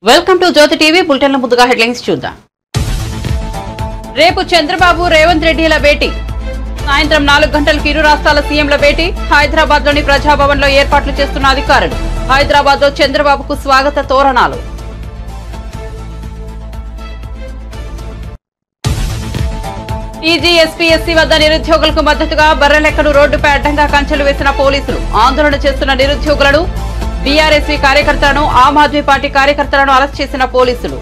Welcome to Jyothi TV బులెటిన్ల ముందుగా headlines చూద్దాం. రేపు చంద్రబాబు రేవంత్ రెడ్డిల భేటీ. సాయంత్రం 4 గంటలకు ఇరు రాష్ట్రాల సీఎంల భేటీ. హైదరాబాద్ లోని ప్రజాభవన్ లో ఏర్పాట్లు చేస్తున్న అధికారులు. హైదరాబాద్ లో చంద్రబాబుకు స్వాగత తోరణాలు. టీజీఎస్పీఎస్సీ వద్ద నిరుద్యోగులకు మద్దతుగా బర్రెలెక్కను రోడ్డుపై అడ్డంగా కంచెలు వేసిన పోలీసులు. ఆందోళన చేస్తున్న నిరుద్యోగులను, బీఆర్ఎస్వీ కార్యకర్తలను, ఆమ్ ఆద్మీ పార్టీ కార్యకర్తలను అరెస్ట్ చేసిన పోలీసులు.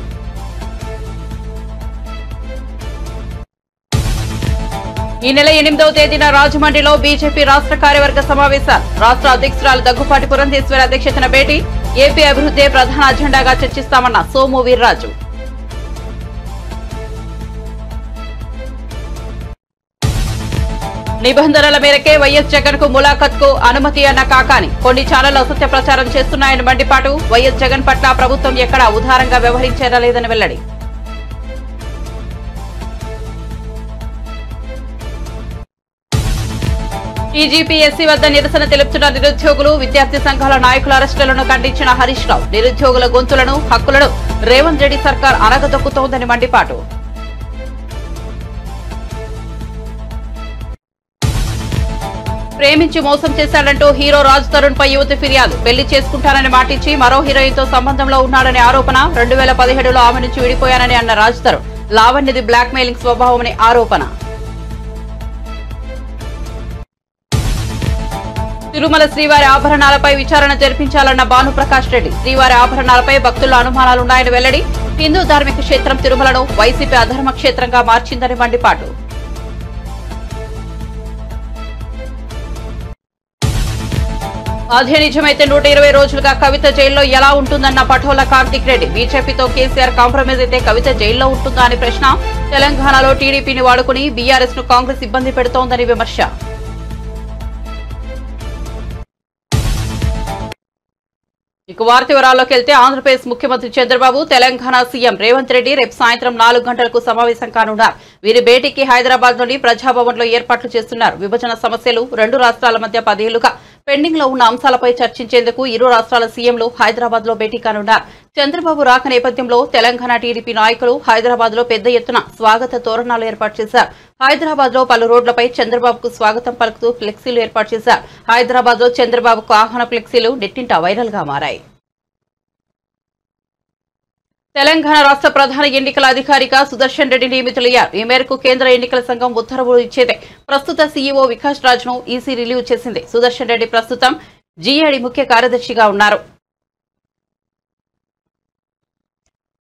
ఈ నెల 8వ తేదీన రాజమండ్రిలో బీజేపీ రాష్ట్ర కార్యవర్గ సమావేశాలు. రాష్ట్ర అధ్యక్షురాలు దగ్గుపాటి పురంధేశ్వరి అధ్యక్షతన భేటీ. ఏపీ అభివృద్ధి ప్రధాన అజెండాగా చర్చిస్తామన్న సోము వీర్రాజు. నిబంధనల మేరకే వైఎస్ జగన్ కు ములాఖత్ కు అనుమతి అన్న కాకాని. కొన్ని ఛానళ్లు అసత్య ప్రచారం చేస్తున్నాయని మండిపాటు. వైఎస్ జగన్ పట్ల ప్రభుత్వం ఎక్కడా ఉదారంగా వ్యవహరించేలా లేదని వెల్లడి. టీజీపీఎస్సీ వద్ద నిరసన తెలుపుతున్న నిరుద్యోగులు, విద్యార్థి సంఘాల నాయకుల అరెస్టులను ఖండించిన హరీష్ రావు. నిరుద్యోగుల గొంతులను, హక్కులను రేవంత్ రెడ్డి సర్కార్ అణగదొక్కుతోందని మండిపాటు. ప్రేమించి మోసం చేశాడంటూ హీరో రాజ్ తరుణ్ పై యువతి ఫిర్యాదు. పెళ్లి చేసుకుంటానని మాటించి మరో హీరోయిన్ తో సంబంధంలో ఉన్నాడనే ఆరోపణ. 2017లో ఆమె నుంచి విడిపోయానని అన్న రాజ్ తరుణ్. లావణ్యది బ్లాక్ మెయిలింగ్ స్వభావమని ఆరోపణ. తిరుమల శ్రీవారి ఆభరణాలపై విచారణ జరిపించాలన్న భానుప్రకాష్ రెడ్డి. శ్రీవారి ఆభరణాలపై భక్తుల్లో అనుమానాలున్నాయని వెల్లడి. హిందూ ధార్మిక క్షేత్రం తిరుమలను వైసీపీ అధర్మ క్షేత్రంగా మార్చిందని మండిపాటు. అదే నిజమైతే 120 రోజులుగా కవిత జైల్లో ఎలా ఉంటుందన్న పటోల కార్తిక్ రెడ్డి. బీజేపీతో కేసీఆర్ కాంప్రమైజ్ అయితే కవిత జైల్లో ఉంటుందా అని ప్రశ్న. తెలంగాణలో టీడీపీని వాడుకుని బీఆర్ఎస్ ను కాంగ్రెస్ ఇబ్బంది పెడుతోందని విమర్శ. ఇక వార్త వివరాల్లోకి వెళ్తే ఆంధ్రప్రదేశ్ ముఖ్యమంత్రి చంద్రబాబు, తెలంగాణ సీఎం రేవంత్ రెడ్డి రేపు సాయంత్రం 4 గంటలకు సమావేశం కానున్నారు. వీరి భేటీకి హైదరాబాద్ లోని ప్రజాభవన్ లో ఏర్పాట్లు చేస్తున్నారు. విభజన సమస్యలు, 2 రాష్ట్రాల మధ్య 10 ఏళ్లుగా పెండింగ్ లో ఉన్న అంశాలపై చర్చించేందుకు ఇరు రాష్ట్రాల సీఎంలు హైదరాబాద్ లో భేటీ కానున్నారు. చంద్రబాబు రాక నేపథ్యంలో తెలంగాణ టీడీపీ నాయకులు హైదరాబాద్ లో పెద్ద ఎత్తున స్వాగత తోరణాలు ఏర్పాటు చేశారు. హైదరాబాద్ లో పలు రోడ్లపై చంద్రబాబుకు స్వాగతం పలుకుతూ ఫ్లెక్సీలు ఏర్పాటు చేశారు. హైదరాబాద్ లో చంద్రబాబుకు ఆహ్వాన ఫ్లెక్సీలు నెట్టింట వైరల్ గా మారాయి. తెలంగాణ రాష్ట్ర ప్రధాన ఎన్నికల అధికారిగా సుదర్శన్ రెడ్డి నియమితులయ్యారు. ఈ మేరకు కేంద్ర ఎన్నికల సంఘం ఉత్తర్వులు ఇచ్చేదే. ప్రస్తుత సీఈఓ వికాస్ రాజ్ ను ఈసీ రిలీవ్ చేసింది. సుదర్శన్ రెడ్డి ప్రస్తుతం జీఏడీ ముఖ్య కార్యదర్శిగా ఉన్నారు.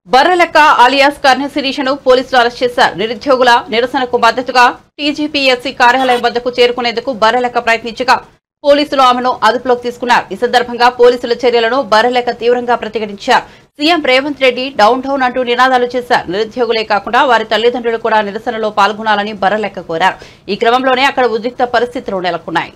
బర్రెలెక్క ఆలియాస్ కర్ణ శిరీషను పోలీసులు అరెస్ట్ చేశారు. నిరుద్యోగుల నిరసనకు మద్దతుగా టీజీపీఎస్సీ కార్యాలయం వద్దకు చేరుకునేందుకు బర్రెలెక్క ప్రయత్నించగా పోలీసులు ఆమెను అదుపులోకి తీసుకున్నారు. ఈ సందర్భంగా పోలీసుల చర్యలను బర్రెలెక్క తీవ్రంగా ప్రతిఘటించారు. CM Revanth Reddy down down అంటూ నినాదాలు చేశారు. నిరుద్యోగులే కాకుండా వారి తల్లిదండ్రులు కూడా నిరసనలో పాల్గొనాలని బర్రెలెక్క కోరారు. ఈ క్రమంలోనే అక్కడ ఉద్రిక్త పరిస్థితులు నెలకొన్నాయి.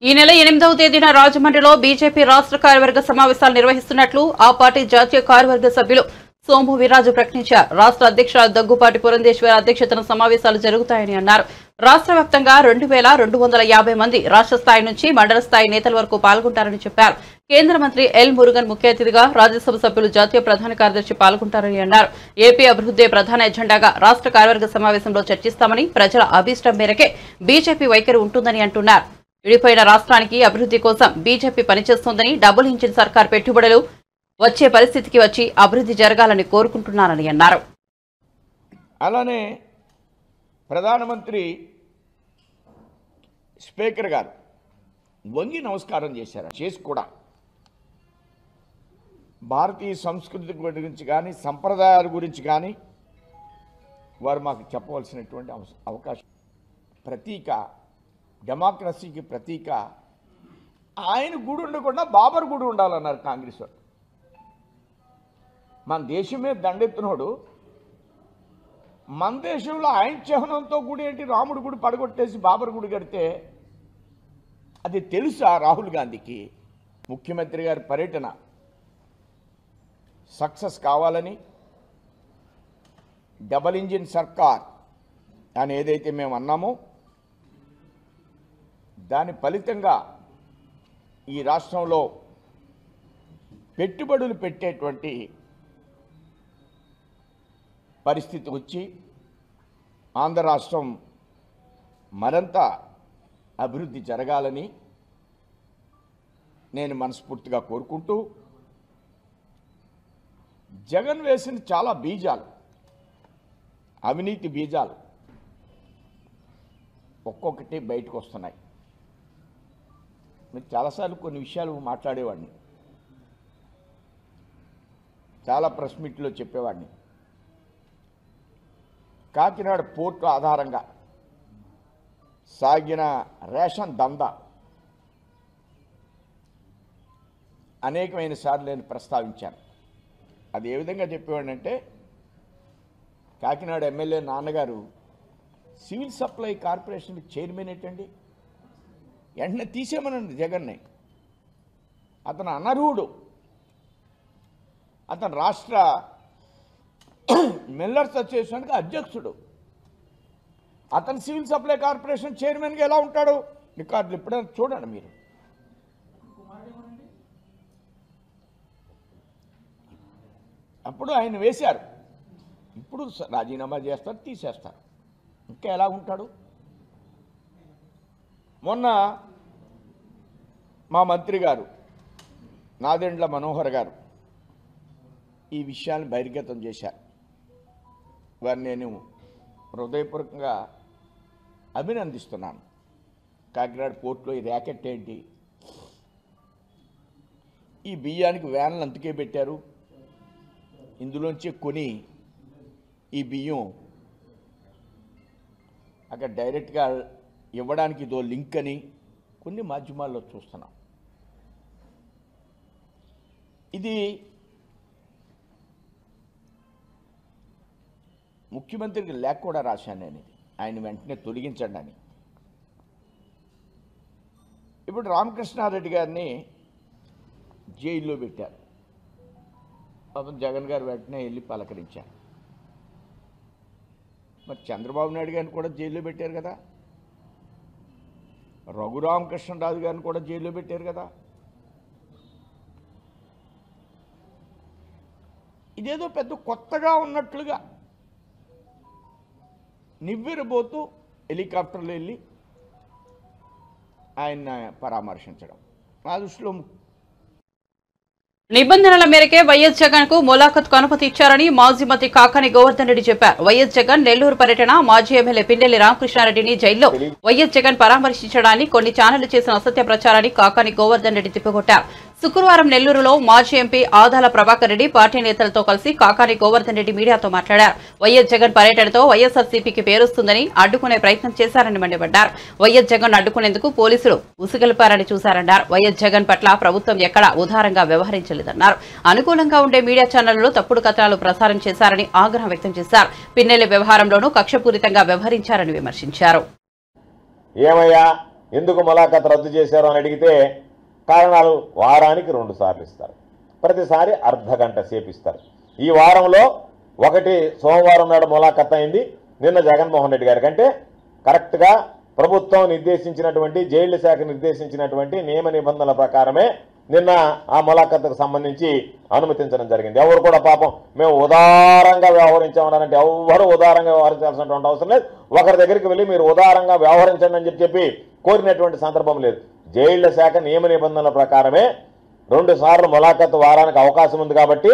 ఈ నెల 8వ తేదీన రాజమండ్రిలో బీజేపీ రాష్ట్ర కార్యవర్గ సమావేశాలు నిర్వహిస్తున్నట్లు ఆ పార్టీ జాతీయ కార్యవర్గ సభ్యులు సోము వీర్రాజు ప్రకటించారు. రాష్ట్ర అధ్యక్షురాలు దగ్గుపాటి పురంధేశ్వరి అధ్యక్షతన సమావేశాలు జరుగుతాయని అన్నారు. రాష్ట్ర వ్యాప్తంగా 2250 మంది రాష్ట్ర స్థాయి నుంచి మండల స్థాయి నేతల వరకు పాల్గొంటారని చెప్పారు. కేంద్ర మంత్రి ఎల్ మురుగన్ ముఖ్య అతిథిగా, రాజ్యసభ సభ్యులు జాతీయ ప్రధాన కార్యదర్శి పాల్గొంటారని అన్నారు. ఏపీ అభివృద్ధి ప్రధాన ఎజెండాగా రాష్ట్ర కార్యవర్గ సమావేశంలో చర్చిస్తామని, ప్రజల అభీష్టం మేరకే బీజేపీ వైఖరి ఉంటుందని అంటున్నారు. విడిపోయిన రాష్ట్రానికి అభివృద్ధి కోసం బీజేపీ పనిచేస్తోందని, డబుల్ ఇంజిన్ సర్కార్ పెట్టుబడులు వచ్చే పరిస్థితికి వచ్చి అభివృద్ధి జరగాలని కోరుకుంటున్నారని అన్నారు. అలానే ప్రధానమంత్రి స్పీకర్ గారు వంగి నమస్కారం చేసి కూడా భారతీయ సంస్కృతి గురించి కానీ సంప్రదాయాల గురించి కానీ వారు మాకు చెప్పవలసినటువంటి అవకాశం ప్రతీక డెమోక్రసీకి ప్రతీక. ఆయన గుడి ఉండకుండా బాబర్ గుడి ఉండాలన్నారు కాంగ్రెస్ వాళ్ళు. మన దేశం మీద దండెత్తినోడు మన దేశంలో ఆయన చిహ్నంతో గుడి ఏంటి, రాముడి గుడి పడగొట్టేసి బాబర్ గుడి కడితే అది తెలుసా రాహుల్ గాంధీకి? ముఖ్యమంత్రి గారి పర్యటన సక్సెస్ కావాలని డబల్ ఇంజిన్ సర్కార్ అని ఏదైతే మేము అన్నామో దాని ఫలితంగా ఈ రాష్ట్రంలో పెట్టుబడులు పెట్టేటువంటి పరిస్థితి వచ్చి ఆంధ్ర రాష్ట్రం మరింత అభివృద్ధి జరగాలని నేను మనస్ఫూర్తిగా కోరుకుంటూ, జగన్ వేసిన చాలా బీజాలు, అవినీతి బీజాలు ఒక్కొక్కటి బయటకు వస్తున్నాయి. నేను చాలాసార్లు కొన్ని విషయాలు మాట్లాడేవాడిని, చాలా ప్రెస్ మీట్లో చెప్పేవాడిని. కాకినాడ పోర్టు ఆధారంగా సాగిన రేషన్ దందా అనేకమైన సార్లు నేను ప్రస్తావించాను. అది ఏ విధంగా చెప్పేవాడినంటే, కాకినాడ ఎమ్మెల్యే నాన్నగారు సివిల్ సప్లై కార్పొరేషన్ చైర్మన్ ఏంటండి, వెంటనే తీసేమనండి జగన్ని. అతను అనర్హుడు, అతను రాష్ట్ర మిల్లర్స్ అసోసియేషన్కి అధ్యక్షుడు. అతను సివిల్ సప్లై కార్పొరేషన్ చైర్మన్గా ఎలా ఉంటాడు? రికార్డులు ఎప్పుడైనా చూడండి మీరు. అప్పుడు ఆయన వేశారు, ఇప్పుడు రాజీనామా చేస్తారు, తీసేస్తారు. ఇంకా ఎలా ఉంటాడు? మొన్న మా మంత్రి గారు నాదెండ్ల మనోహర్ గారు ఈ విషయాన్ని బహిర్గతం చేశారు. వారిని నేను హృదయపూర్వకంగా అభినందిస్తున్నాను. కాకినాడ పోర్టులో ఈ ర్యాకెట్ ఏంటి, ఈ బియ్యానికి వ్యాన్లు అంతకే పెట్టారు, ఇందులోంచి కొని ఈ బియ్యం అక్కడ డైరెక్ట్గా ఇవ్వడానికి ఇదో లింక్ అని కొన్ని మాధ్యమాల్లో చూస్తున్నాం. ఇది ముఖ్యమంత్రికి లేఖ కూడా రాశాను నేను, ఇది ఆయన వెంటనే తొలగించండి అని. ఇప్పుడు రామకృష్ణారెడ్డి గారిని జైల్లో పెట్టారు. పాపం జగన్ గారు వెంటనే వెళ్ళి పలకరించారు. మరి చంద్రబాబు నాయుడు గారిని కూడా జైల్లో పెట్టారు కదా, రఘురామకృష్ణరాజు గారిని కూడా జైల్లో పెట్టారు కదా. ఇదేదో పెద్ద కొత్తగా ఉన్నట్లుగా నివ్వెరబోతూ హెలికాప్టర్లో వెళ్ళి ఆయన పరామర్శించడం నా దృష్టిలో. నిబంధనల మేరకే వైఎస్ జగన్ కు ములాఖత్ కు అనుమతి ఇచ్చారని మాజీ మంత్రి కాకాని గోవర్ధన్ రెడ్డి చెప్పారు. వైఎస్ జగన్ నెల్లూరు పర్యటన, మాజీ ఎమ్మెల్యే పిన్నెల్లి రామకృష్ణారెడ్డిని జైల్లో వైఎస్ జగన్ పరామర్శించడాన్ని కొన్ని ఛానళ్లు చేసిన అసత్య ప్రచారాన్ని కాకాని గోవర్ధన్ రెడ్డి తిప్పికొట్టారు. శుక్రవారం నెల్లూరులో మాజీ ఎంపీ ఆదాల ప్రభాకర్ రెడ్డి పార్టీ నేతలతో కలిసి కాకాని గోవర్ధన్ రెడ్డి మీడియాతో మాట్లాడారు. వైఎస్ జగన్ పర్యటనతో వైఎస్ఆర్సీపీకి పేరొస్తుందని అడ్డుకునే ప్రయత్నం చేశారని మండిపడ్డారు. వైఎస్ జగన్ అడ్డుకునేందుకు పోలీసులు ఉసుగొల్పారని చూశారన్నారు. వైఎస్ జగన్ పట్ల ప్రభుత్వం ఎక్కడా ఉదారంగా వ్యవహరించలేదన్నారు. అనుకూలంగా ఉండే మీడియా ఛానళ్లలో తప్పుడు కథనాలు ప్రసారం చేశారని ఆగ్రహం వ్యక్తం చేశారు. పిన్నెల్లి వ్యవహారంలోనూ కక్షపూరితంగా వ్యవహరించారని విమర్శించారు. ఏమయ్యా ఎందుకు ములాఖత్ రద్దు చేశారు అని అడిగితే కారణాలు వారానికి 2 సార్లు ఇస్తారు, ప్రతిసారి అర్ధగంట సేపు ఇస్తారు. ఈ వారంలో ఒకటి సోమవారం నాడు ములాఖత్ అయింది. నిన్న జగన్మోహన్ రెడ్డి గారి కంటే కరెక్ట్గా ప్రభుత్వం నిర్దేశించినటువంటి, జైళ్ల శాఖ నిర్దేశించినటువంటి నియమ నిబంధనల ప్రకారమే నిన్న ఆ ములాఖత్కు సంబంధించి అనుమతించడం జరిగింది. ఎవరు కూడా పాపం మేము ఉదారంగా వ్యవహరించామన్నారంటే ఎవరు ఉదారంగా వ్యవహరించాల్సినటువంటి అవసరం లేదు. ఒకరి దగ్గరికి వెళ్ళి మీరు ఉదారంగా వ్యవహరించండి అని చెప్పి కోరినటువంటి సందర్భం లేదు. జైళ్ల శాఖ నియమ నిబంధనల ప్రకారమే 2 సార్లు ములాఖత్ వారానికి అవకాశం ఉంది కాబట్టి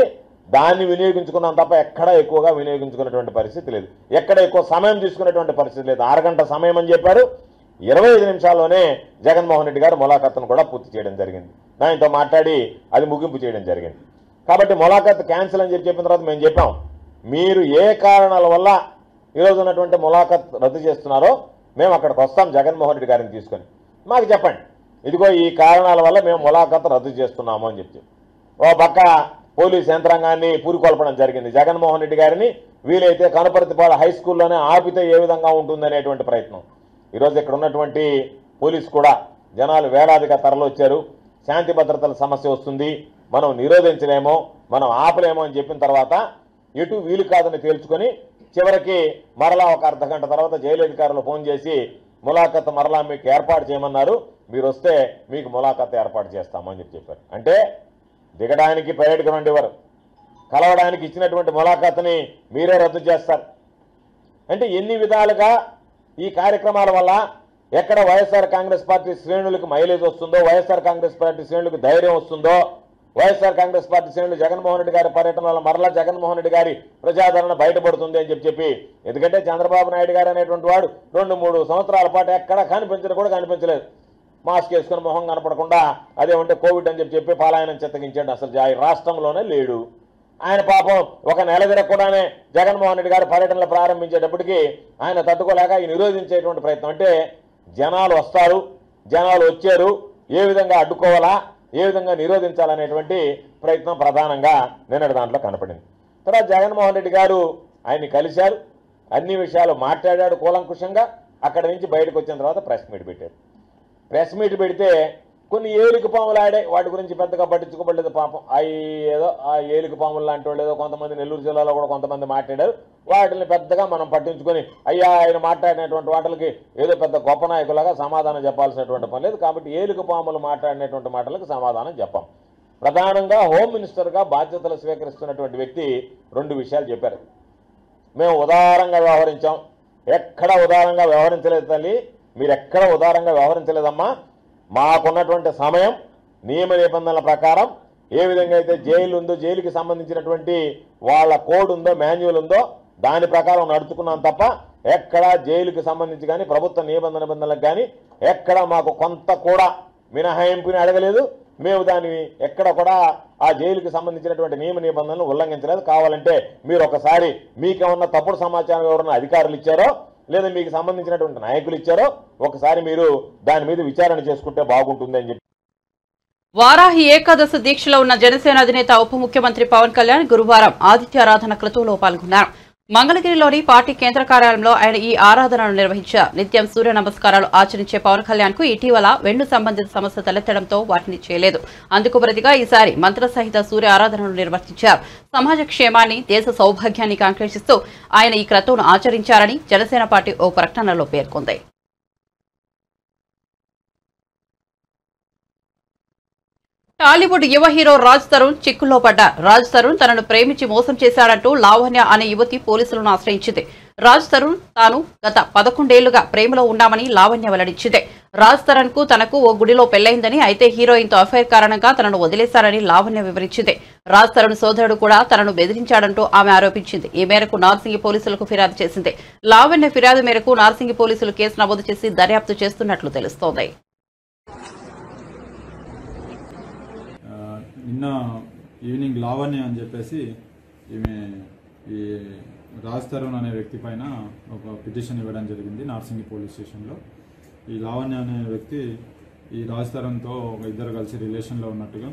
దాన్ని వినియోగించుకున్నాం తప్ప ఎక్కడ ఎక్కువగా వినియోగించుకున్నటువంటి పరిస్థితి లేదు, ఎక్కడ ఎక్కువ సమయం తీసుకున్నటువంటి పరిస్థితి లేదు. 6 గంటల సమయం అని చెప్పారు. 25 నిమిషాల్లోనే జగన్మోహన్ రెడ్డి గారు ములాఖత్తును కూడా పూర్తి చేయడం జరిగింది. దానితో మాట్లాడి అది ముగింపు చేయడం జరిగింది. కాబట్టి ములాఖత్ క్యాన్సిల్ అని చెప్పిన తర్వాత మేము చెప్పాం, మీరు ఏ కారణాల వల్ల ఈరోజు ఉన్నటువంటి ములాఖత్ రద్దు చేస్తున్నారో మేము అక్కడికి వస్తాం జగన్మోహన్ రెడ్డి గారిని తీసుకొని, మాకు చెప్పండి, ఇదిగో ఈ కారణాల వల్ల మేము ములాఖతు రద్దు చేస్తున్నాము అని చెప్పి ఓ పక్క పోలీస్ యంత్రాంగాన్ని పూరుకొల్పడం జరిగింది. జగన్మోహన్ రెడ్డి గారిని వీలైతే కనుపర్తిపాడు హై స్కూల్లోనే ఆపితే ఏ విధంగా ఉంటుందనేటువంటి ప్రయత్నం. ఈరోజు ఇక్కడ ఉన్నటువంటి పోలీసు కూడా జనాలు వేలాదిగా తరలొచ్చారు. శాంతి భద్రతల సమస్య వస్తుంది, మనం నిరోధించలేమో, మనం ఆపలేమో అని చెప్పిన తర్వాత ఎటు వీలు కాదని తేల్చుకొని చివరికి మరలా ఒక అర్ధగంట తర్వాత జైలు అధికారులు ఫోన్ చేసి ములాఖత్ మరలా మీకు ఏర్పాటు చేయమన్నారు, మీరు వస్తే మీకు ములాఖత్ ఏర్పాటు చేస్తామని చెప్పారు. అంటే దిగడానికి పర్యటకు ఉండేవారు, కలవడానికి ఇచ్చినటువంటి ములాఖత్ని మీరే రద్దు చేస్తారు. అంటే ఎన్ని విధాలుగా ఈ కార్యక్రమాల వల్ల ఎక్కడ వైఎస్ఆర్ కాంగ్రెస్ పార్టీ శ్రేణులకు మైలేజ్ వస్తుందో, వైఎస్ఆర్ కాంగ్రెస్ పార్టీ శ్రేణులకు ధైర్యం వస్తుందో, వైఎస్ఆర్ కాంగ్రెస్ పార్టీ శ్రేణులు జగన్మోహన్ రెడ్డి గారి పర్యటన వల్ల మరలా జగన్మోహన్ రెడ్డి గారి ప్రజాదరణ బయటపడుతుంది అని చెప్పి ఎందుకంటే చంద్రబాబు నాయుడు గారు అనేటువంటి వాడు 2-3 సంవత్సరాల పాటు ఎక్కడ కనిపించలేదు. మాస్క్ వేసుకుని మొహం కనపడకుండా అదేమంటే కోవిడ్ అని చెప్పి పలాయనం చిత్తగించాడు. అసలు రాష్ట్రంలోనే లేడు ఆయన. పాపం ఒక నెల తిరగకుండానే జగన్మోహన్ రెడ్డి గారి పర్యటనలు ప్రారంభించేటప్పటికి ఆయన తట్టుకోలేక ఈ నిరోధించేటువంటి ప్రయత్నం. అంటే జనాలు వస్తారు, జనాలు వచ్చారు, ఏ విధంగా అడ్డుకోవాలా, ఏ విధంగా నిరోధించాలనేటువంటి ప్రయత్నం ప్రధానంగా నిన్నటి దాంట్లో కనపడింది. తర్వాత జగన్మోహన్ రెడ్డి గారు ఆయన్ని కలిశారు, అన్ని విషయాలు మాట్లాడాడు కూలంకుషంగా. అక్కడి నుంచి బయటకు వచ్చిన తర్వాత ప్రెస్ మీట్ పెట్టారు. ప్రెస్ మీట్ పెడితే కొన్ని ఏలిక పాములు ఆడాయి, వాటి గురించి పెద్దగా పట్టించుకోబడలేదు. పాపం ఏదో ఆ ఏలిక పాములు లాంటి వాళ్ళు ఏదో కొంతమంది నెల్లూరు జిల్లాలో కూడా కొంతమంది మాట్లాడారు. వాటిని పెద్దగా మనం పట్టించుకొని అయ్యా ఆయన మాట్లాడినటువంటి వాటికి ఏదో పెద్ద గొప్ప నాయకులాగా సమాధానం చెప్పాల్సినటువంటి పని లేదు. కాబట్టి ఏలిక పాములు మాట్లాడినటువంటి మాటలకు సమాధానం చెప్పాం. ప్రధానంగా హోమ్ మినిస్టర్గా బాధ్యతలు స్వీకరిస్తున్నటువంటి వ్యక్తి 2 విషయాలు చెప్పారు. మేము ఉదారంగా వ్యవహరించాం, ఎక్కడ ఉదారంగా వ్యవహరించలేదు తల్లి, మీరు ఎక్కడ ఉదారంగా వ్యవహరించలేదమ్మా. మాకున్నటువంటి సమయం నియమ నిబంధనల ప్రకారం ఏ విధంగా అయితే జైలు ఉందో, జైలుకి సంబంధించినటువంటి వాళ్ళ కోడ్ ఉందో, మాన్యువల్ ఉందో, దాని ప్రకారం నడుచుకున్నాం తప్ప ఎక్కడ జైలుకి సంబంధించి కానీ ప్రభుత్వ నిబంధనలకు కానీ ఎక్కడ మాకు కొంత కూడా మినహాయింపుని అడగలేదు. మేము దాన్ని ఎక్కడ కూడా ఆ జైలుకి సంబంధించినటువంటి నియమ నిబంధనలు ఉల్లంఘించలేదు. కావాలంటే మీరు ఒకసారి మీకేమన్నా తప్పుడు సమాచారం ఎవరన్నా అధికారులు ఇచ్చారో లేదా మీకు సంబంధించినటువంటి నాయకులు ఇచ్చారో ఒకసారి మీరు దాని మీద విచారణ చేసుకుంటే బాగుంటుంది అని చెప్పి. వారాహి ఏకాదశి దీక్షలో ఉన్న జనసేన అధినేత ఉప ముఖ్యమంత్రి పవన్ కళ్యాణ్ గురువారం ఆదిత్యారాధన క్రతువులో పాల్గొన్నారు. మంగళగిరిలోని పార్టీ కేంద్ర కార్యాలయంలో ఆయన ఈ ఆరాధనను నిర్వహించారు. నిత్యం సూర్య నమస్కారాలు ఆచరించే పవన్ కళ్యాణ్ కు ఇటీవల వెన్ను సంబంధిత సమస్య తలెత్తడంతో వాటిని చేయలేదు. అందుకు ప్రతిగా ఈసారి మంత్ర సహిత సూర్య ఆరాధనను నిర్వర్తించారు. సమాజ క్షేమాన్ని, దేశ సౌభాగ్యాన్ని కాంక్షిస్తూ ఆయన ఈ క్రతువును ఆచరించారని జనసేన పార్టీ ఓ ప్రకటనలో పేర్కొంది. టాలీవుడ్ యువ హీరో రాజ్ తరుణ్ చిక్కుల్లో పడ్డారు. రాజ్ తరుణ్ తనను ప్రేమించి మోసం చేశాడంటూ లావణ్య అనే యువతి పోలీసులను ఆశ్రయించింది. రాజ్ తరుణ్ తాను గత 11 ఏళ్లుగా ప్రేమలో ఉన్నామని లావణ్య వెల్లడించింది. రాజ్ తరుణ్ కు తనకు ఓ గుడిలో పెళ్లైందని, అయితే హీరోయిన్ తో అఫైర్ కారణంగా తనను వదిలేశారని లావణ్య వివరించింది. రాజ్ తరుణ్ సోదరుడు కూడా తనను బెదిరించాడంటూ ఆమె ఆరోపించింది. ఈ మేరకు నార్సింగి పోలీసులకు ఫిర్యాదు చేసింది. లావణ్య ఫిర్యాదు మేరకు నార్సింగి పోలీసులు కేసు నమోదు చేసి దర్యాప్తు చేస్తున్నట్లు తెలుస్తోంది. నిన్న ఈవినింగ్ లావణ్య అని చెప్పేసి ఈమె ఈ రాజ్ తరుణ్ అనే వ్యక్తి పైన ఒక పిటిషన్ ఇవ్వడం జరిగింది నార్సింగి పోలీస్ స్టేషన్లో. ఈ లావణ్య అనే వ్యక్తి ఈ రాజ్ తరుణ్తో ఇద్దరు కలిసి రిలేషన్లో ఉన్నట్టుగా,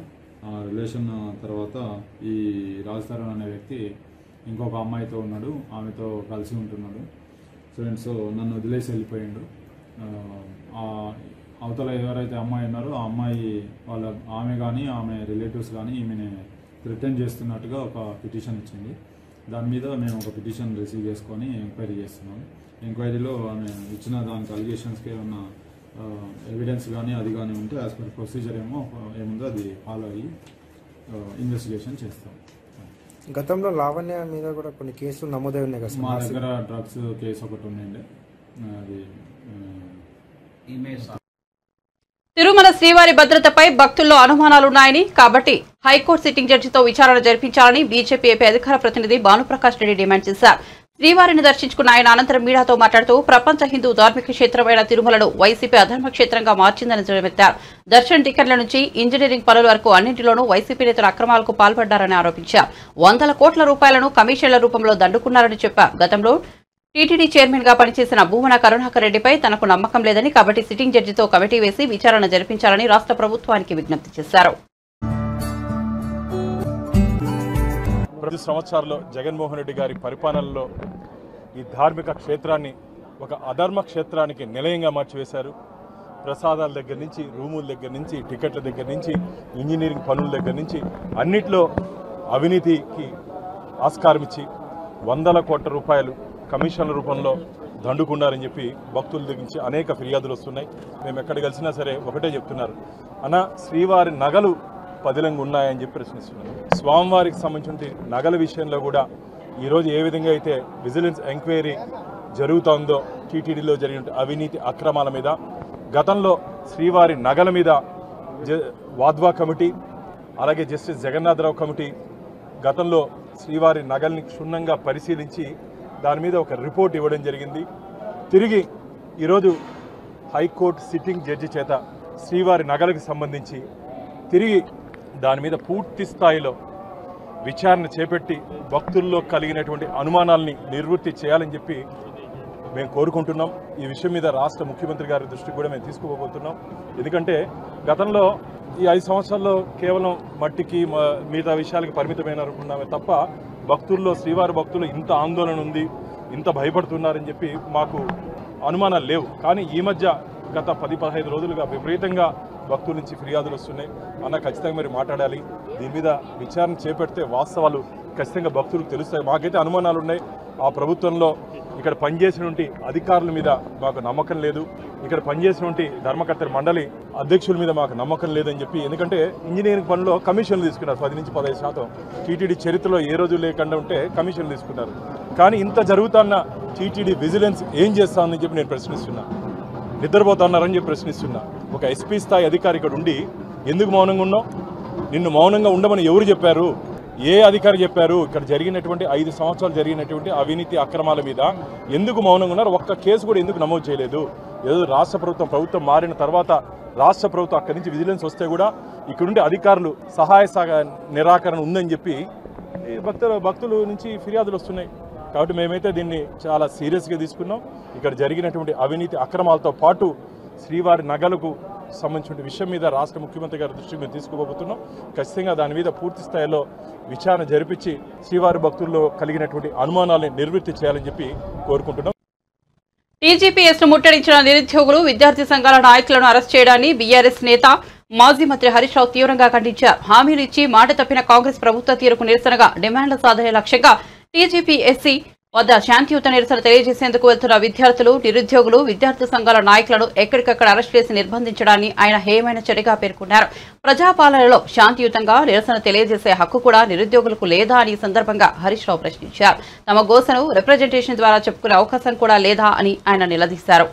ఆ రిలేషన్ తర్వాత ఈ రాజ్ తరుణ్ అనే వ్యక్తి ఇంకొక అమ్మాయితో ఉన్నాడు, ఆమెతో కలిసి ఉంటున్నాడు. సో నన్ను వదిలేసి వెళ్ళిపోయిండు. అవతల ఎవరైతే అమ్మాయి ఉన్నారో ఆ అమ్మాయి ఆమె కానీ ఆమె రిలేటివ్స్ కానీ ఈమెను థ్రెటన్ చేస్తున్నట్టుగా ఒక పిటిషన్ ఇచ్చింది. దాని మీద మేము ఒక పిటిషన్ రిసీవ్ చేసుకొని ఎంక్వైరీ చేస్తున్నాం. ఎంక్వైరీలో ఆమె ఇచ్చిన దానికి అలిగేషన్స్కి ఉన్న ఎవిడెన్స్ కానీ అది కానీ ఉంటే యాజ్ పర్ ప్రొసీజర్ ఏముందో అది ఫాలో అయ్యి ఇన్వెస్టిగేషన్ చేస్తాం. గతంలో లావణ్య మీద కూడా కొన్ని కేసులు నమోదై ఉన్నాయి కదా. మా దగ్గర డ్రగ్స్ కేసు ఒకటి ఉందండి. అది తిరుమల శ్రీవారి భద్రతపై భక్తుల్లో అనుమానాలున్నాయని, కాబట్టి హైకోర్టు సిట్టింగ్ జడ్జితో విచారణ జరిపించాలని బీజేపీ ఏపీ అధికార ప్రతినిధి భానుప్రకాష్ రెడ్డి డిమాండ్ చేశారు. శ్రీవారిని దర్శించుకున్న ఆయన అనంతరం మీడియాతో మాట్లాడుతూ ప్రపంచ హిందూ ధార్మిక క్షేత్రమైన తిరుమలను వైసీపీ అధర్మ క్షేత్రంగా మార్చిందని ధ్వజమెత్తారు. దర్శన టికెట్ల నుంచి ఇంజనీరింగ్ పనుల వరకు అన్నింటిలోనూ వైసీపీ నేతలు అక్రమాలకు పాల్పడ్డారని ఆరోపించారు. 100 కోట్ల రూపాయలను కమిషన్ల రూపంలో దండుకున్నారని చెప్పారు. గతంలో టీటీడీ చైర్మన్ గా పనిచేసిన భూమన కరుణాకర్ రెడ్డిపై తనకు నమ్మకం లేదని కాబట్టి సిట్టింగ్ జడ్జితో కమిటీ వేసి విచారణ జరిపించాలని రాష్ట్ర ప్రభుత్వానికి విజ్ఞప్తి చేశారు. ప్రతి సంవత్సరాల్లో జగన్మోహన్ రెడ్డి గారి పరిపాలనలో ఈ ధార్మిక క్షేత్రాన్ని ఒక అధర్మ క్షేత్రానికి నిలయంగా మార్చివేశారు. ప్రసాదాల దగ్గర నుంచి, రూముల దగ్గర నుంచి, టికెట్ల దగ్గర నుంచి, ఇంజనీరింగ్ పనుల దగ్గర నుంచి అన్నిట్లో అవినీతికి ఆస్కారం ఇచ్చి వందల కోట్ల రూపాయలు కమిషన్ల రూపంలో దండుకున్నారని చెప్పి భక్తుల దగ్గర నుంచి అనేక ఫిర్యాదులు వస్తున్నాయి. మేము ఎక్కడ కలిసినా సరే ఒకటే చెప్తున్నారు, అన్న శ్రీవారి నగలు పదిలంగా ఉన్నాయని చెప్పి ప్రశ్నిస్తున్నారు. స్వామివారికి సంబంధించిన నగల విషయంలో కూడా ఈరోజు ఏ విధంగా అయితే విజిలెన్స్ ఎంక్వైరీ జరుగుతోందో టీటీడీలో జరిగిన అవినీతి అక్రమాల మీద, గతంలో శ్రీవారి నగల మీద వాద్వా కమిటీ అలాగే జస్టిస్ జగన్నాథరావు కమిటీ గతంలో శ్రీవారి నగల్ని క్షుణ్ణంగా పరిశీలించి దాని మీద ఒక రిపోర్ట్ ఇవ్వడం జరిగింది. తిరిగి ఈరోజు హైకోర్టు సిట్టింగ్ జడ్జి చేత శ్రీవారి నగలకు సంబంధించి తిరిగి దాని మీద పూర్తి స్థాయిలో విచారణ చేపట్టి భక్తుల్లో కలిగినటువంటి అనుమానాల్ని నివృత్తి చేయాలని చెప్పి మేము కోరుకుంటున్నాం. ఈ విషయం మీద రాష్ట్ర ముఖ్యమంత్రి గారి దృష్టికి కూడా మేము తీసుకుపోతున్నాం. ఎందుకంటే గతంలో ఈ 5 సంవత్సరాల్లో కేవలం మట్టికి మిగతా విషయాలకి పరిమితమైనారనుకున్నామే తప్ప భక్తుల్లో, శ్రీవారి భక్తులు ఇంత ఆందోళన ఉంది, ఇంత భయపడుతున్నారని చెప్పి మాకు అనుమానాలు లేవు. కానీ ఈ మధ్య గత 10-15 రోజులుగా విపరీతంగా భక్తుల నుంచి ఫిర్యాదులు వస్తున్నాయి. అన్న ఖచ్చితంగా మీరు మాట్లాడాలి, దీని మీద విచారణ చేపడితే వాస్తవాలు ఖచ్చితంగా భక్తులకు తెలుస్తాయి. మాకైతే అనుమానాలు ఉన్నాయి. ఆ ప్రభుత్వంలో ఇక్కడ పనిచేసినటువంటి అధికారుల మీద మాకు నమ్మకం లేదు, ఇక్కడ పనిచేసినటువంటి ధర్మకర్తల మండలి అధ్యక్షుల మీద మాకు నమ్మకం లేదని చెప్పి. ఎందుకంటే ఇంజనీరింగ్ పనుల్లో కమిషన్లు తీసుకున్నారు 10-15%. టీటీడీ చరిత్రలో ఏ రోజు లేకుండా ఉంటే కమిషన్లు తీసుకున్నారు. కానీ ఇంత జరుగుతున్న టీటీడీ విజిలెన్స్ ఏం చేస్తామని చెప్పి నేను ప్రశ్నిస్తున్నా. నిద్రపోతున్నారని చెప్పి ప్రశ్నిస్తున్నా. ఒక ఎస్పీ స్థాయి అధికారి ఇక్కడ ఉండి ఎందుకు మౌనంగా ఉన్నావు? నిన్ను మౌనంగా ఉండమని ఎవరు చెప్పారు? ఏ అధికారి చెప్పారు? ఇక్కడ జరిగినటువంటి 5 సంవత్సరాలు జరిగినటువంటి అవినీతి అక్రమాల మీద ఎందుకు మౌనంగా ఉన్నారు? ఒక్క కేసు కూడా ఎందుకు నమోదు చేయలేదు? ఏదో రాష్ట్ర ప్రభుత్వం మారిన తర్వాత రాష్ట్ర ప్రభుత్వం అక్కడి నుంచి విజిలెన్స్ వస్తే కూడా ఇక్కడుండే అధికారులు సహాయ నిరాకరణ ఉందని చెప్పి భక్తుల నుంచి ఫిర్యాదులు వస్తున్నాయి. కాబట్టి మేమైతే దీన్ని చాలా సీరియస్గా తీసుకున్నాం. ఇక్కడ జరిగినటువంటి అవినీతి అక్రమాలతో పాటు శ్రీవారి నగలకు సంబంధించిన విషయం మీద రాష్ట్ర ముఖ్యమంత్రి గారి దృష్టికి మేము తీసుకుపోతున్నాం. ఖచ్చితంగా దాని మీద పూర్తి స్థాయిలో విచారణ జరిపించి శ్రీవారి భక్తుల్లో కలిగినటువంటి అనుమానాలను నివృత్తి చేయాలని చెప్పి కోరుకుంటున్నాం. టీజీపీఎస్ ను ముట్టడించిన నిరుద్యోగులు, విద్యార్థి సంఘాల నాయకులను అరెస్ట్ చేయడాన్ని బీఆర్ఎస్ నేత మాజీ మంత్రి హరీష్ రావు తీవ్రంగా ఖండించారు. హామీలు ఇచ్చి మాట తప్పిన కాంగ్రెస్ ప్రభుత్వ తీరుకు నిరసనగా డిమాండ్ల సాధనే లక్ష్యంగా టీజీపీఎస్సీ వద్ద శాంతియుత నిరసన తెలియజేసేందుకు వెళ్తున్న విద్యార్థులు, నిరుద్యోగులు, విద్యార్థి సంఘాల నాయకులను ఎక్కడికక్కడ అరెస్ట్ చేసి నిర్బంధించడాన్ని ఆయన హేయమైన చర్యగా పేర్కొన్నారు. ప్రజాపాలనలో శాంతియుతంగా నిరసన తెలియజేసే హక్కు కూడా నిరుద్యోగులకు లేదా అని ఈ సందర్భంగా హరీష్ రావు ప్రశ్నించారు. తమ గోసను రిప్రజెంటేషన్ ద్వారా చెప్పుకునే అవకాశం కూడా లేదా అని ఆయన నిలదీశారు.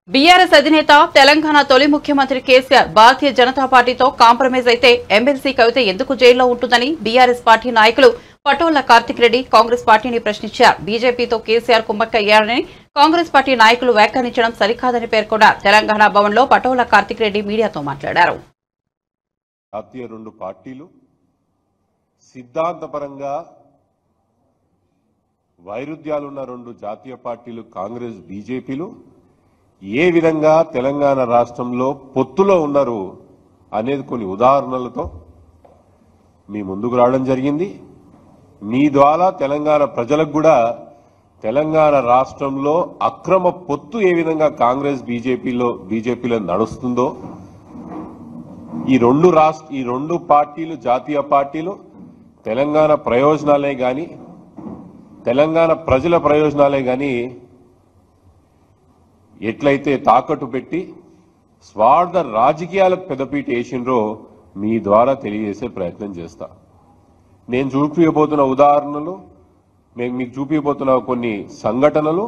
బీఆర్ఎస్ అధినేత, తెలంగాణ తొలి ముఖ్యమంత్రి కేసీఆర్ భారతీయ జనతా పార్టీతో కాంప్రమైజ్ అయితే ఎమ్మెల్సీ కవిత ఎందుకు జైల్లో ఉంటుందని బీఆర్ఎస్ పార్టీ నాయకులు పటోళ్ల కార్తిక్ రెడ్డి కాంగ్రెస్ పార్టీని ప్రశ్నించారు. బీజేపీతో కేసీఆర్ కుమ్మక్కయ్యారని కాంగ్రెస్ పార్టీ నాయకులు వ్యాఖ్యానించడం సరికాదని పేర్కొన్నారు. తెలంగాణ భవన్లో పటోళ్ల కార్తిక్ రెడ్డి మీడియాతో మాట్లాడారు. జాతీయ 2 పార్టీలు సిద్ధాంతపరంగా వైరుధ్యాలున్న 2 జాతీయ పార్టీలు కాంగ్రెస్, బీజేపీలు ఏ విధంగా తెలంగాణ రాష్ట్రంలో పొత్తులో ఉన్నారు అనేది కొన్ని ఉదాహరణలతో మీ ముందుకు రావడం జరిగింది. మీ ద్వారా తెలంగాణ ప్రజలకు కూడా తెలంగాణ రాష్ట్రంలో అక్రమ పొత్తు ఏ విధంగా కాంగ్రెస్, బీజేపీలో నడుస్తుందో, ఈ 2 పార్టీలు, జాతీయ పార్టీలు తెలంగాణ ప్రయోజనాలే గాని, తెలంగాణ ప్రజల ప్రయోజనాలే గాని ఎట్లయితే తాకట్టు పెట్టి స్వార్థ రాజకీయాలకు పెద్దపీట వేసిండ్రో మీ ద్వారా తెలియజేసే ప్రయత్నం చేస్తా. నేను చూపించబోతున్న ఉదాహరణలు, మీకు చూపించబోతున్న కొన్ని సంఘటనలు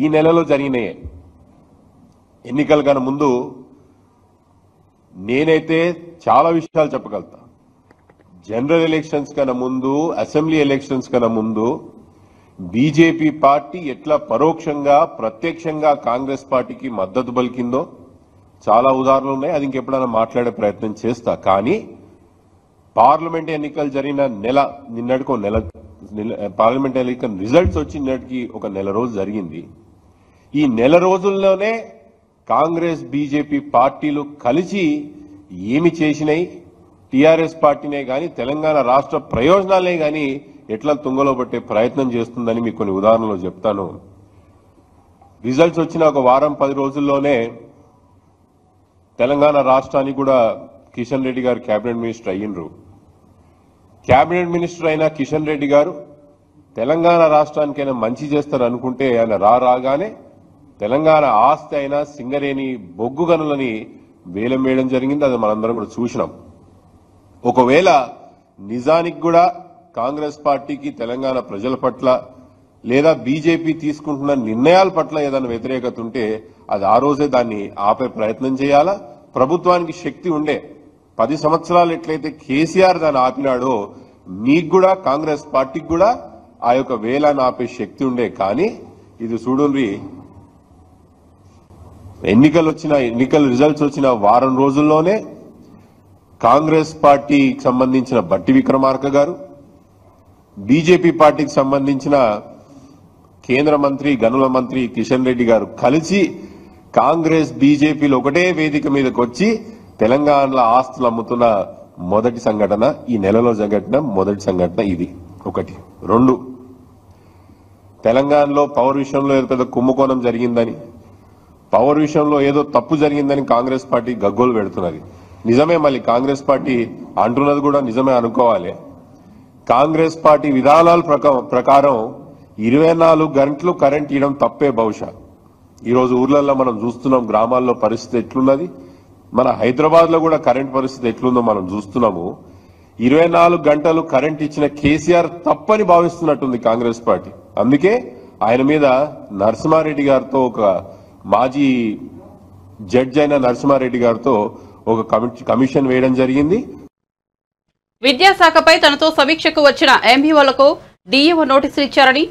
ఈ నెలలో జరిగినాయి. ఎన్నికల కన్నా ముందు నేనైతే చాలా విషయాలు చెప్పగలుగుతా. జనరల్ ఎలక్షన్స్ కన్నా ముందు, అసెంబ్లీ ఎలక్షన్స్ కన్నా ముందు బీజేపీ పార్టీ ఎట్లా పరోక్షంగా, ప్రత్యక్షంగా కాంగ్రెస్ పార్టీకి మద్దతు పలికిందో చాలా ఉదాహరణలు ఉన్నాయి. అది ఇంకెప్పుడైనా మాట్లాడే ప్రయత్నం చేస్తా. కానీ పార్లమెంట్ ఎన్నికలు జరిగిన నిన్నటికో పార్లమెంట్ ఎన్నికల రిజల్ట్స్ వచ్చినటికి ఒక నెల రోజు జరిగింది. ఈ నెల రోజుల్లోనే కాంగ్రెస్ బీజేపీ పార్టీలు కలిసి ఏమి చేసినాయి, టీఆర్ఎస్ పార్టీనే గాని తెలంగాణ రాష్ట్ర ప్రయోజనాలే గాని ఎట్లా తుంగలో పట్టే ప్రయత్నం చేస్తుందని మీకు కొన్ని ఉదాహరణలు చెప్తాను. రిజల్ట్స్ వచ్చిన ఒక వారం 10 రోజుల్లోనే తెలంగాణ రాష్ట్రానికి కూడా కిషన్ రెడ్డి గారు కేబినెట్ మినిస్టర్ అయ్యిండ్రు. కేబినెట్ మినిస్టర్ అయిన కిషన్ రెడ్డి గారు తెలంగాణ రాష్ట్రానికైనా మంచి చేస్తారు అనుకుంటే ఆయన రాగానే తెలంగాణ ఆస్తి అయిన సింగరేణి బొగ్గు గనులని వేలం వేయడం జరిగింది. అది మనందరం కూడా చూసినాం. ఒకవేళ నిజానికి కూడా కాంగ్రెస్ పార్టీకి తెలంగాణ ప్రజల పట్ల లేదా బీజేపీ తీసుకుంటున్న నిర్ణయాల పట్ల ఏదైనా వ్యతిరేకత ఉంటే అది ఆ రోజే దాన్ని ఆపే ప్రయత్నం చేయాలా. ప్రభుత్వానికి శక్తి ఉండే 10 సంవత్సరాలు ఎట్లయితే కేసీఆర్ దాన్ని ఆపినాడో మీకు కూడా కాంగ్రెస్ పార్టీకి కూడా ఆ యొక్క వేలాన్ని ఆపే శక్తి ఉండే. కానీ ఇది చూడుండ్రి, ఎన్నికల రిజల్ట్స్ వచ్చిన వారం రోజుల్లోనే కాంగ్రెస్ పార్టీకి సంబంధించిన బట్టి విక్రమార్క గారు, బీజేపీ పార్టీకి సంబంధించిన కేంద్ర మంత్రి గనుల మంత్రి కిషన్ రెడ్డి గారు కలిసి కాంగ్రెస్ బీజేపీలు ఒకటే వేదిక మీదకి వచ్చి తెలంగాణలో ఆస్తులు అమ్ముతున్న మొదటి సంఘటన, ఈ నెలలో జరిగిన మొదటి సంఘటన ఇది. 1. 2, తెలంగాణలో పవర్ విషయంలో ఏదో పెద్ద కుంభకోణం జరిగిందని, పవర్ విషయంలో ఏదో తప్పు జరిగిందని కాంగ్రెస్ పార్టీ గగ్గోలు పెడుతున్నది. నిజమే, మళ్ళీ కాంగ్రెస్ పార్టీ అంటున్నది కూడా నిజమే అనుకోవాలి. కాంగ్రెస్ పార్టీ విధానాల ప్రకారం 24 గంటలు కరెంట్ ఇవ్వడం తప్పే. బహుశా ఈరోజు ఊర్లలో మనం చూస్తున్నాం, గ్రామాల్లో పరిస్థితి ఎట్లున్నది, మన హైదరాబాద్ లో కూడా కరెంట్ పరిస్థితి ఎట్లుందో మనం చూస్తున్నాము. 24 గంటలు కరెంట్ ఇచ్చిన కేసీఆర్ తప్పని భావిస్తున్నట్టుంది కాంగ్రెస్ పార్టీ. అందుకే ఆయన మీద నరసింహారెడ్డి గారితో, ఒక మాజీ జడ్జి అయిన నరసింహారెడ్డి గారితో ఒక కమిషన్ వేయడం జరిగింది. విద్యాశాఖపై తనతో సమీక్షకు వచ్చిన ఎంబీఓలకు డీఈఓ నోటీసులు ఇచ్చారని,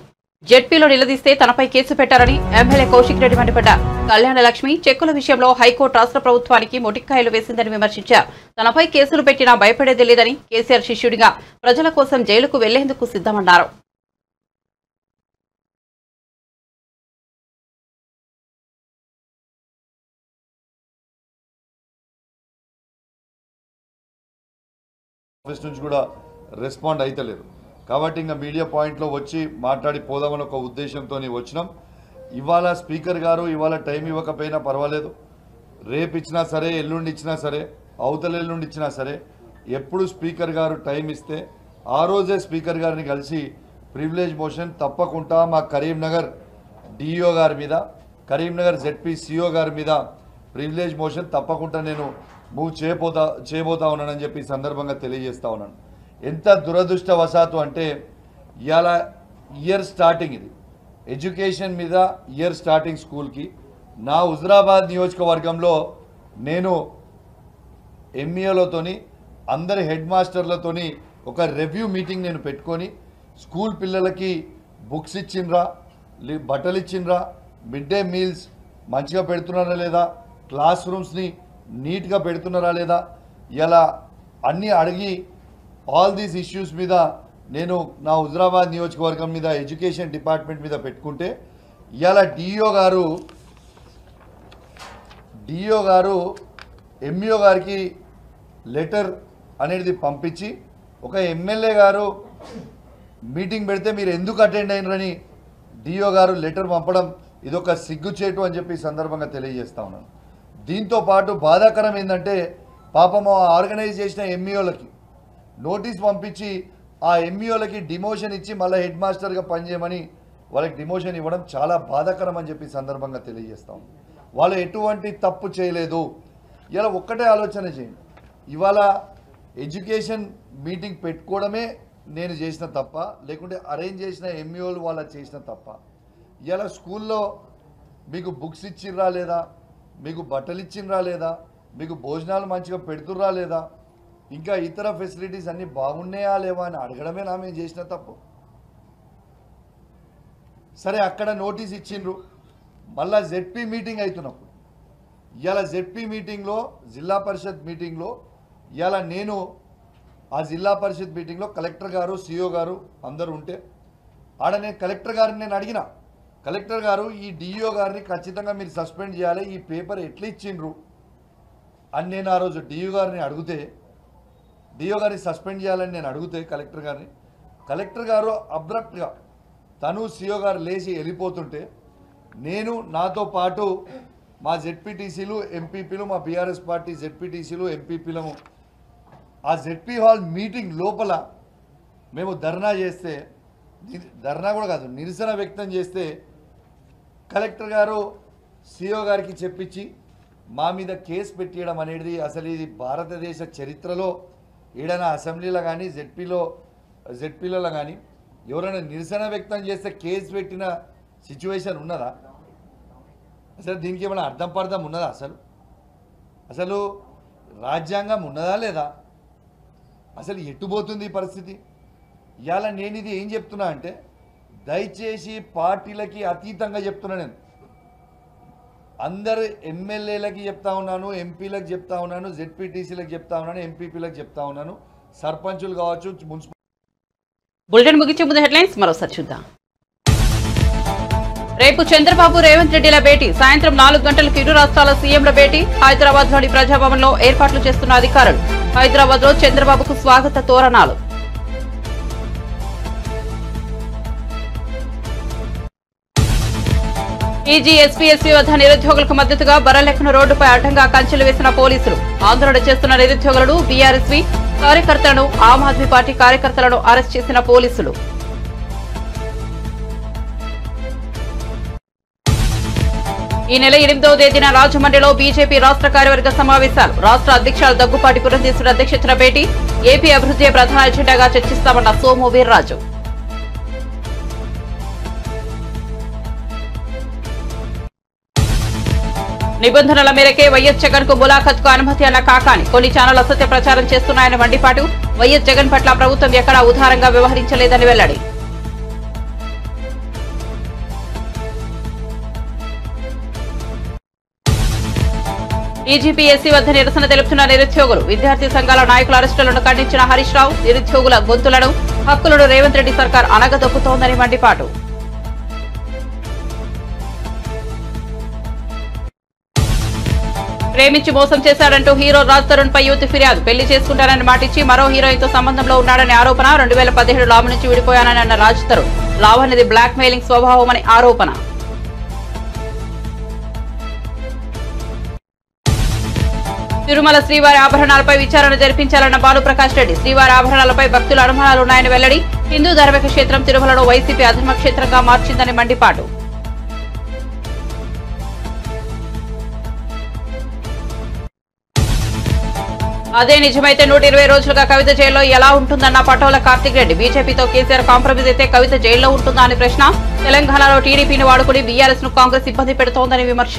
జెడ్పీలో నిలదీస్తే తనపై కేసు పెట్టారని ఎమ్మెల్యే కౌశిక్ రెడ్డి మండిపడ్డారు. కళ్యాణ లక్ష్మి చెక్కుల విషయంలో హైకోర్టు రాష్ట్ర ప్రభుత్వానికి మొటిక్కాయలు వేసిందని విమర్శించారు. తనపై కేసులు పెట్టినా భయపడేది లేదని, కేసీఆర్ శిష్యుడిగా ప్రజల కోసం జైలుకు వెళ్లేందుకు సిద్ధమన్నారు. ఆఫీస్ నుంచి కూడా రెస్పాండ్ అయితలేరు. కాబట్టి ఇంకా మీడియా పాయింట్లో వచ్చి మాట్లాడి పోదామని ఒక ఉద్దేశంతో వచ్చినాం. ఇవాళ స్పీకర్ గారు ఇవాళ టైం ఇవ్వకపోయినా పర్వాలేదు, రేపు ఇచ్చినా సరే, ఎల్లుండి ఇచ్చినా సరే, అవతల ఎల్లుండి ఇచ్చినా సరే, ఎప్పుడు స్పీకర్ గారు టైం ఇస్తే ఆ రోజే స్పీకర్ గారిని కలిసి ప్రివిలేజ్ మోషన్ తప్పకుండా మా కరీంనగర్ డిఈఓ గారి మీద, కరీంనగర్ జెడ్పీ సిఓ గారి మీద ప్రివిలేజ్ మోషన్ తప్పకుండా నేను మూవ్ చేయబోతా ఉన్నానని చెప్పి ఈ సందర్భంగా తెలియజేస్తా ఉన్నాను. ఎంత దురదృష్టవశాత్తు అంటే ఇవాళ ఇయర్ స్టార్టింగ్, ఇది ఎడ్యుకేషన్ మీద ఇయర్ స్టార్టింగ్ స్కూల్కి నా హుజరాబాద్ నియోజకవర్గంలో నేను ఎంఈఓలతోని అందరి హెడ్ మాస్టర్లతోని ఒక రివ్యూ మీటింగ్ నేను పెట్టుకొని స్కూల్ పిల్లలకి బుక్స్ ఇచ్చిండ్రా, బట్టలు ఇచ్చిండ్రా, మిడ్ డే మీల్స్ మంచిగా పెడుతున్నారా లేదా, క్లాస్ రూమ్స్ని నీట్గా పెడుతున్నారా లేదా, ఇలా అన్నీ అడిగి ఆల్ దీస్ ఇష్యూస్ మీద నేను నా హుజరాబాద్ నియోజకవర్గం మీద ఎడ్యుకేషన్ డిపార్ట్మెంట్ మీద పెట్టుకుంటే ఇవాళ డిఓ గారు ఎంఈఓ గారికి లెటర్ అనేది పంపించి, ఒక ఎమ్మెల్యే గారు మీటింగ్ పెడితే మీరు ఎందుకు అటెండ్ అయినరని డిఓ గారు లెటర్ పంపడం ఇదొక సిగ్గుచేటు అని చెప్పి సందర్భంగా తెలియజేస్తా ఉన్నాను. దీంతో పాటు బాధాకరం ఏంటంటే పాపం ఆర్గనైజ్ చేసిన ఎంఈఓలకి నోటీస్ పంపించి ఆ ఎంఈఓలకి డిమోషన్ ఇచ్చి మళ్ళీ హెడ్ మాస్టర్గా పనిచేయమని వాళ్ళకి డిమోషన్ ఇవ్వడం చాలా బాధాకరం అని చెప్పి సందర్భంగా తెలియజేస్తాం. వాళ్ళు ఎటువంటి తప్పు చేయలేదు. ఇలా ఒక్కటే ఆలోచన చేయండి, ఇవాళ ఎడ్యుకేషన్ మీటింగ్ పెట్టుకోవడమే నేను చేసిన తప్ప, లేకుంటే అరేంజ్ చేసిన ఎంఈఓలు వాళ్ళ చేసిన తప్ప? ఇలా స్కూల్లో మీకు బుక్స్ ఇచ్చిర్రా లేదా, మీకు బట్టలు ఇచ్చిండ్రా లేదా, మీకు భోజనాలు మంచిగా పెడుతుర్రా లేదా, ఇంకా ఇతర ఫెసిలిటీస్ అన్నీ బాగున్నాయా లేవా అని అడగడమే నా మేము చేసిన తప్పు. సరే, అక్కడ నోటీస్ ఇచ్చిండ్రు, మళ్ళా జెడ్పీ మీటింగ్ అవుతున్నప్పుడు ఇవాళ జెడ్పీ మీటింగ్లో, జిల్లా పరిషత్ మీటింగ్లో ఇవాళ నేను ఆ జిల్లా పరిషత్ మీటింగ్లో కలెక్టర్ గారు, సిఓ గారు అందరూ ఉంటే ఆడ నేను కలెక్టర్ గారిని నేను అడిగిన, కలెక్టర్ గారు ఈ డిఓ గారిని ఖచ్చితంగా మీరు సస్పెండ్ చేయాలి, ఈ పేపర్ ఎట్లా ఇచ్చిండ్రు అని నేను ఆ రోజు డిఓ గారిని అడిగితే, డిఓ గారిని సస్పెండ్ చేయాలని నేను అడిగితే కలెక్టర్ గారు అబ్రప్ట్గా తను సిఓ గారు లేచి వెళ్ళిపోతుంటే నేను నాతో పాటు మా జెడ్పీటీసీలు ఎంపీపీలు, మా బీఆర్ఎస్ పార్టీ జెడ్పీటీసీలు ఎంపీపీలము ఆ జెడ్పీ హాల్ మీటింగ్ లోపల మేము ధర్నా చేస్తే, ధర్నా కూడా కాదు నిరసన వ్యక్తం చేస్తే కలెక్టర్ గారు సిఓ గారికి చెప్పించి మా మీద కేసు పెట్టియడం అనేది అసలు ఇది భారతదేశ చరిత్రలో ఏదైనా అసెంబ్లీలో కానీ జెడ్పీలలో కానీ ఎవరైనా నిరసన వ్యక్తం చేస్తే కేసు పెట్టిన సిచ్యువేషన్ ఉన్నదా? అసలు దీనికి ఏమైనా అర్థం పర్థం ఉన్నదా? అసలు రాజ్యాంగం ఉన్నదా లేదా? అసలు ఎట్టుపోతుంది ఈ పరిస్థితి? ఇవాళ నేను ఇది ఏం చెప్తున్నా అంటే దయచేసి పార్టీలకి అతీతంగా చెప్తున్నా, నేను అందరు ఎమ్మెల్యేలకి చెప్తా ఉన్నాను, ఎంపీలకు చెప్తా ఉన్నాను, జెడ్పీటీసీలకు చెప్తా ఉన్నాను, ఎంపీపీలకు చెప్తా ఉన్నాను, సర్పంచులు కావచ్చు, మున్సిపల్. బులెటిన్ ముగించే ముందు హెడ్లైన్స్ మరోసారి చూద్దాం. రేపు చంద్రబాబు రేవంత్ రెడ్డిల భేటీ, సాయంత్రం 4 గంటలకు ఇరు రాష్ట్రాల సీఎంల భేటీ. హైదరాబాద్ లోని ప్రజాభవన్లో ఏర్పాట్లు చేస్తున్న అధికారులు. హైదరాబాద్ లో చంద్రబాబుకు స్వాగత తోరణాలు. ఈజీ ఎస్పీఎస్సీ వద్ద నిరుద్యోగులకు మద్దతుగా బరలెక్కన రోడ్డుపై అడ్డంగా కంచెలు వేసిన పోలీసులు. ఆందోళన చేస్తున్న నిరుద్యోగులను, బీఆర్ఎస్వీ కార్యకర్తలను, ఆమ్ ఆద్మీ పార్టీ కార్యకర్తలను అరెస్ట్ చేసిన పోలీసులు. ఈ నెల 8వ తేదీన రాజమండ్రిలో బీజేపీ రాష్ట్ర కార్యవర్గ సమావేశాలు. రాష్ట్ర అధ్యక్షులు దగ్గుపాటి పురంధేశ్వరి అధ్యక్షతన భేటీ. ఏపీ అభివృద్ధి ప్రధాన ఎజెండాగా చర్చిస్తామన్న సోము వీర్రాజు. నిబంధనల మేరకే వైఎస్ జగన్ కు ములాఖత్ కు అనుమతి అన్న కాకాని. కొన్ని ఛానల్ అసత్య ప్రచారం చేస్తున్నాయని మండిపాటు. వైఎస్ జగన్ పట్ల ప్రభుత్వం ఎక్కడా ఉదారంగా వ్యవహరించలేదని వెల్లడి. ఈజీపీఎస్సీ వద్ద నిరసన తెలుపుతున్న నిరుద్యోగులు. విద్యార్థి సంఘాల నాయకుల అరెస్టులను ఖండించిన హరీష్ రావు. నిరుద్యోగుల గొంతులను, హక్కులను రేవంత్ రెడ్డి సర్కార్ అనగదొక్కుతోందని మండిపాటు. ప్రేమించి మోసం చేశాడంటూ హీరో రాజ్ తరుణ్ పై యువతి ఫిర్యాదు. పెళ్లి చేసుకుంటానని మాటిచ్చి మరో హీరోయిన్తో సంబంధంలో ఉన్నాడని ఆరోపణ. 2017 లాభ నుంచి విడిపోయానని అన్న రాజ్ తరుణ్. లావ్ అనేది బ్లాక్ మెయిలింగ్ స్వభావమని ఆరోపణ. తిరుమల శ్రీవారి ఆభరణాలపై విచారణ జరిపించాలన్న భానుప్రకాష్ రెడ్డి. శ్రీవారి ఆభరణాలపై భక్తుల అనుమానాలున్నాయని వెల్లడి. హిందూ ధార్మిక క్షేత్రం తిరుమలను వైసీపీ అధర్మ క్షేత్రంగా మార్చిందని మండిపాటు. అదే నిజమైతే 120 రోజులుగా కవిత జైల్లో ఎలా ఉంటుందన్న పటోల కార్తిక్ రెడ్డి. బీజేపీతో కేసీఆర్ కాంప్రమైజ్ అయితే కవిత జైల్లో ఉంటుందా అని ప్రశ్న. తెలంగాణలో టీడీపీని వాడుకుని బీఆర్ఎస్ ను కాంగ్రెస్ ఇబ్బంది పెడుతోందని విమర్శ.